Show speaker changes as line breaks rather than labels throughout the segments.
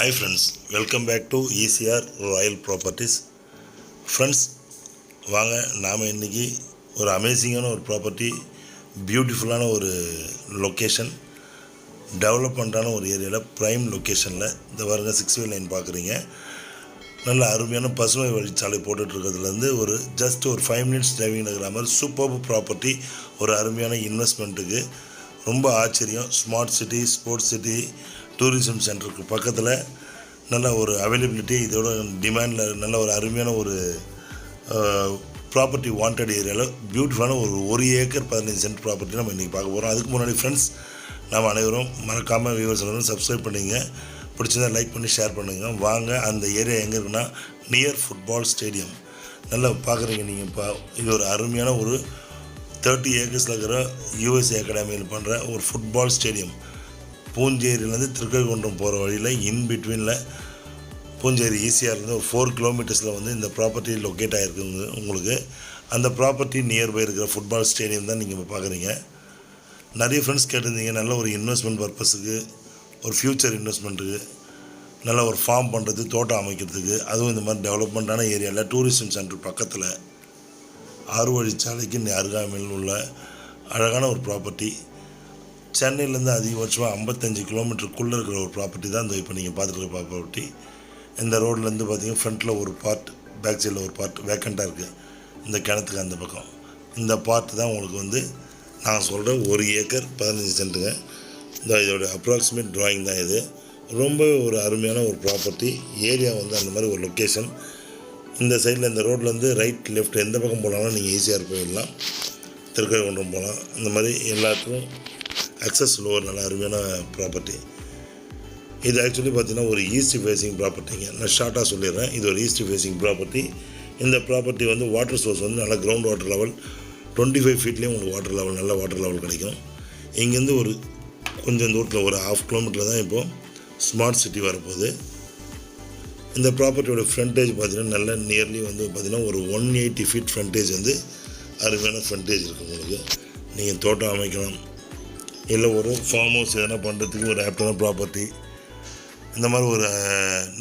Hi friends, welcome back to ECR Royal Properties. Friends, வாங்க நாம் இன்றைக்கி ஒரு அமேசிங்கான ஒரு ப்ராப்பர்ட்டி, பியூட்டிஃபுல்லான ஒரு லொக்கேஷன், டெவலப்மெண்ட்டான ஒரு ஏரியாவில் ப்ரைம் லொக்கேஷனில் இந்த பாருங்க 6 வே லைன் பார்க்குறீங்க. நல்ல அருமையான பசுமை வழிச்சாலை போட்டுட்ருக்கிறதுலேருந்து ஒரு ஜஸ்ட் ஒரு 5 minutes டிரைவிங் இருக்கிற மாதிரி சூப்பர் ப்ராப்பர்ட்டி. ஒரு அருமையான இன்வெஸ்ட்மெண்ட்டுக்கு ரொம்ப ஆச்சரியம். Smart city, sports city, tourism சென்டருக்கு பக்கத்தில் நல்ல ஒரு அவைலபிலிட்டி, இதோட டிமாண்டில் நல்ல ஒரு அருமையான ஒரு ப்ராப்பர்ட்டி வாண்டட் ஏரியாவில் பியூட்டிஃபுல்லான ஒரு ஏக்கர் 15 சென்ட் ப்ராப்பர்ட்டி நம்ம இன்றைக்கி பார்க்க போகிறோம். அதுக்கு முன்னாடி ஃப்ரெண்ட்ஸ், நம்ம அனைவரும் மறக்காமல் வியூவர்ஸ் எல்லாரும் சப்ஸ்கிரைப் பண்ணிங்க, பிடிச்சதாக லைக் பண்ணி ஷேர் பண்ணுங்கள். வாங்க, அந்த ஏரியா எங்கே இருக்குன்னா நியர் ஃபுட்பால் ஸ்டேடியம். நல்லா பார்க்குறீங்க நீங்கள். இது ஒரு அருமையான ஒரு 30 ஏக்கர்ஸில் இருக்கிற யூஎஸ்ஏ அகாடமியில் பண்ணுற ஒரு ஃபுட்பால் ஸ்டேடியம். பூஞ்சேரியிலேருந்து திருக்கழுகுன்றம் போகிற வழியில் இன்பிட்வீனில் பூஞ்சேரி ஈசிஆர்லேருந்து ஒரு 4 கிலோமீட்டர்ஸில் வந்து இந்த ப்ராப்பர்ட்டி லொக்கேட் ஆகிருக்குங்க. உங்களுக்கு அந்த ப்ராப்பர்ட்டி நியர்பை இருக்கிற ஃபுட்பால் ஸ்டேடியம் தான் நீங்கள் பார்க்குறீங்க. நிறைய ஃப்ரெண்ட்ஸ் கேட்டிருந்தீங்க, நல்ல ஒரு இன்வெஸ்ட்மெண்ட் பர்பஸுக்கு, ஒரு ஃப்யூச்சர் இன்வெஸ்ட்மெண்ட்டுக்கு, நல்ல ஒரு ஃபார்ம் பண்ணுறது, தோட்டம் அமைக்கிறதுக்கு, அதுவும் இந்த மாதிரி டெவலப்மெண்ட்டான ஏரியாவில் டூரிசம் சென்டர் பக்கத்தில் 6 வழிச்சாலைக்கு அருகாமையில் உள்ள அழகான ஒரு ப்ராப்பர்ட்டி. சென்னையிலேருந்து அதிகபட்சமாக 55 கிலோமீட்டருக்குள்ளே இருக்கிற ஒரு ப்ராப்பர்ட்டி தான் இந்த இப்போ நீங்கள் பார்த்துருக்க ப்ராப்பர்ட்டி. இந்த ரோட்லேருந்து பார்த்தீங்கன்னா ஃப்ரண்ட்டில் ஒரு பார்ட், பேக் சைடில் ஒரு பார்ட் வேக்கண்ட்டாக இருக்குது. இந்த கிணத்துக்கு அந்த பக்கம் இந்த பார்ட் தான் உங்களுக்கு வந்து நான் சொல்கிற 1 ஏக்கர் 15 சென்ட்டுங்க. இதோட அப்ராக்சிமேட் ட்ராயிங் தான் இது. ரொம்ப ஒரு அருமையான ஒரு ப்ராப்பர்ட்டி ஏரியா வந்து அந்த மாதிரி ஒரு லொக்கேஷன். இந்த சைடில் இந்த ரோட்லேருந்து ரைட் லெஃப்ட் எந்த பக்கம் போனாலும் நீங்கள் ஈஸியாக போயிடலாம். திருக்கழுகுன்றம் போகலாம். இந்த மாதிரி எல்லாத்துக்கும் அக்சஸ் ஒரு நல்ல அருமையான ப்ராப்பர்ட்டி. இது ஆக்சுவலி பார்த்திங்கன்னா ஒரு ஈஸ்ட் ஃபேஸிங் ப்ராப்பர்ட்டிங்க. நான் ஷார்ட்டாக சொல்லிடுறேன். இது ஒரு ஈஸ்ட் ஃபேஸிங் ப்ராப்பர்ட்டி. இந்த ப்ராப்பர்ட்டி வந்து வாட்டர் சோர்ஸ் வந்து நல்லா கிரவுண்ட் வாட்டர் லெவல் 25 ஃபீட்லேயும் உங்களுக்கு வாட்டர் லெவல், நல்ல வாட்டர் லெவல் கிடைக்கும். இங்கேருந்து ஒரு கொஞ்சம் தூரத்தில் ஒரு 1/2 கிலோமீட்டரில் தான் இப்போது ஸ்மார்ட் சிட்டி வரப்போகுது. இந்த ப்ராப்பர்ட்டியோட ஃப்ரண்டேஜ் பார்த்திங்கன்னா நல்ல நியர்லி வந்து பார்த்திங்கன்னா ஒரு 180 ஃபீட் ஃப்ரண்டேஜ் வந்து அருமையான ஃப்ரண்டேஜ் இருக்குது உங்களுக்கு. நீங்கள் தோட்டம் அமைக்கலாம், இல்லை ஒரு ஃபார்ம் ஹவுஸ் எதனா பண்ணுறதுக்கு ஒரு ஆப்டான ப்ராப்பர்ட்டி. இந்த மாதிரி ஒரு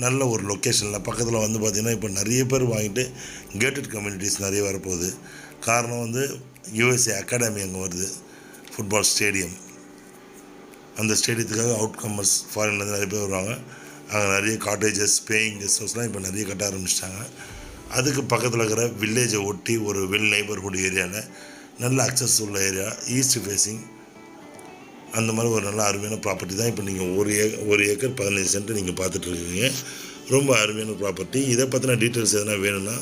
நல்ல ஒரு லொக்கேஷனில் பக்கத்தில் வந்து பார்த்திங்கன்னா இப்போ நிறைய பேர் வாங்கிட்டு கேட்டட் கம்யூனிட்டிஸ் நிறைய வரப்போகுது. காரணம் வந்து யூஎஸ்ஏ அகாடமி அங்கே வருது, ஃபுட்பால் ஸ்டேடியம். அந்த ஸ்டேடியத்துக்காக அவுட்கம்மர்ஸ் ஃபாரின்லேருந்து நிறைய பேர் வருவாங்க. அங்கே நிறைய காட்டேஜஸ், பேயிங் கெஸ்ட் ஹவுஸ்லாம் இப்போ நிறைய கட்ட ஆரம்பிச்சிட்டாங்க. அதுக்கு பக்கத்தில் இருக்கிற வில்லேஜை ஒட்டி ஒரு வெல் நெய்பர்ஹுட் ஏரியாவில் நல்ல அக்சஸ் உள்ள ஏரியா, ஈஸ்ட் ஃபேஸிங், அந்த மாதிரி ஒரு நல்ல அருமையான ப்ராப்பர்ட்டி தான் இப்போ நீங்கள் 1 ஏக்கர் 15 சென்ட் நீங்கள் பார்த்துட்ருக்கீங்க. ரொம்ப அருமையான ப்ராப்பர்ட்டி. இதை பற்றின டீட்டெயில்ஸ் எதனா வேணும்னா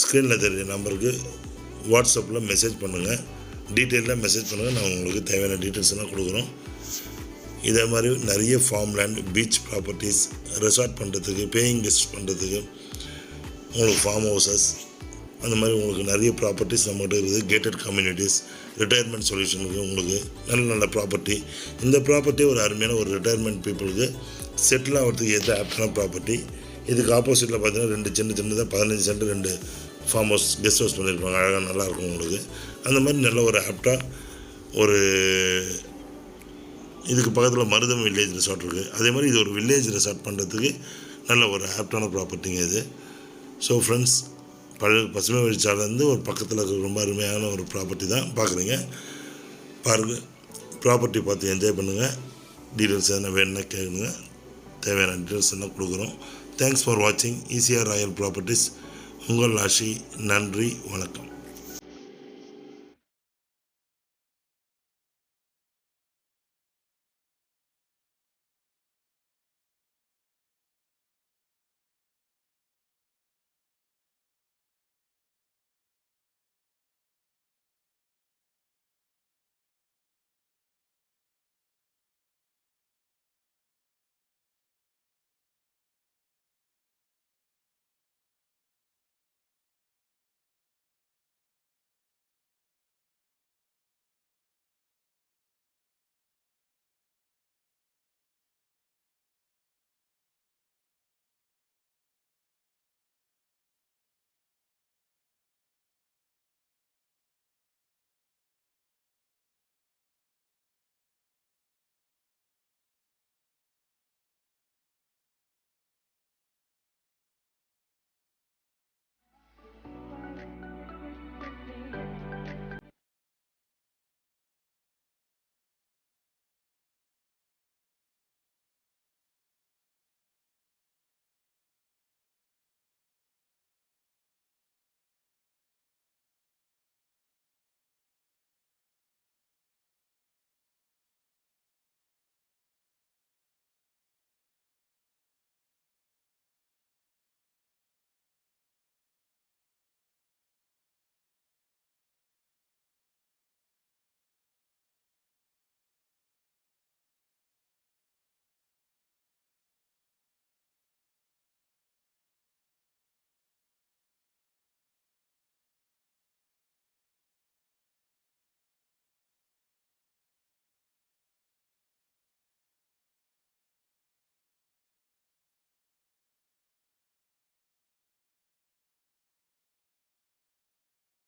ஸ்க்ரீனில் தெரியுற நம்பருக்கு வாட்ஸ்அப்பில் மெசேஜ் பண்ணுங்கள், டீட்டெயிலாக மெசேஜ் பண்ணுங்கள். நான் உங்களுக்கு தேவையான டீட்டெயில்ஸ் எல்லாம் கொடுக்குறோம். இதே மாதிரி நிறைய farm land, beach properties, resort பண்ணுறதுக்கு, பேயிங் கெஸ்ட் பண்ணுறதுக்கு, உங்களுக்கு ஃபார்ம் ஹவுசஸ், அந்த மாதிரி உங்களுக்கு நிறைய ப்ராப்பர்ட்டிஸ் நம்மகிட்ட இருக்குது. கேட்டட் கம்யூனிட்டிஸ், ரிட்டையர்மெண்ட் சொல்யூஷனுக்கு உங்களுக்கு நல்ல நல்ல ப்ராப்பர்ட்டி. இந்த ப்ராப்பர்ட்டி ஒரு அருமையான ஒரு ரிட்டையர்மெண்ட் பீப்புளுக்கு செட்டில் ஆகிறதுக்கு ஏற்ற ஆப்டான ப்ராப்பர்ட்டி. இதுக்கு ஆப்போசிட்டில் பார்த்தீங்கன்னா 2 சின்னதாக 15 cent 2 farm house, guest house பண்ணியிருப்பாங்க. அழகாக நல்லாயிருக்கும் உங்களுக்கு. அந்த மாதிரி நல்ல ஒரு ஆப்டாக ஒரு இதுக்கு பக்கத்தில் மருதம் வில்லேஜ் ரெசார்ட் இருக்குது. அதே மாதிரி இது ஒரு வில்லேஜ் ரெசார்ட் பண்ணுறதுக்கு நல்ல ஒரு ஆப்டான ப்ராப்பர்ட்டிங்க இது. ஸோ ஃப்ரெண்ட்ஸ், பசுமை வழிச்சாலேருந்து ஒரு பக்கத்தில் இருக்கிற ரொம்ப அருமையான ஒரு ப்ராப்பர்ட்டி தான் பார்க்குறீங்க. பாருங்கள், ப்ராப்பர்ட்டி பார்த்து என்ஜாய் பண்ணுங்கள். டீட்டெயில்ஸ் எதனா வேணும்னா கேளுங்க, தேவையான டீட்டெயில்ஸ் எல்லாம் கொடுக்குறோம். தேங்க்ஸ் ஃபார் வாட்சிங் ECR ராயல் ப்ராப்பர்ட்டிஸ். உங்கள் ஆஷி. நன்றி, வணக்கம்.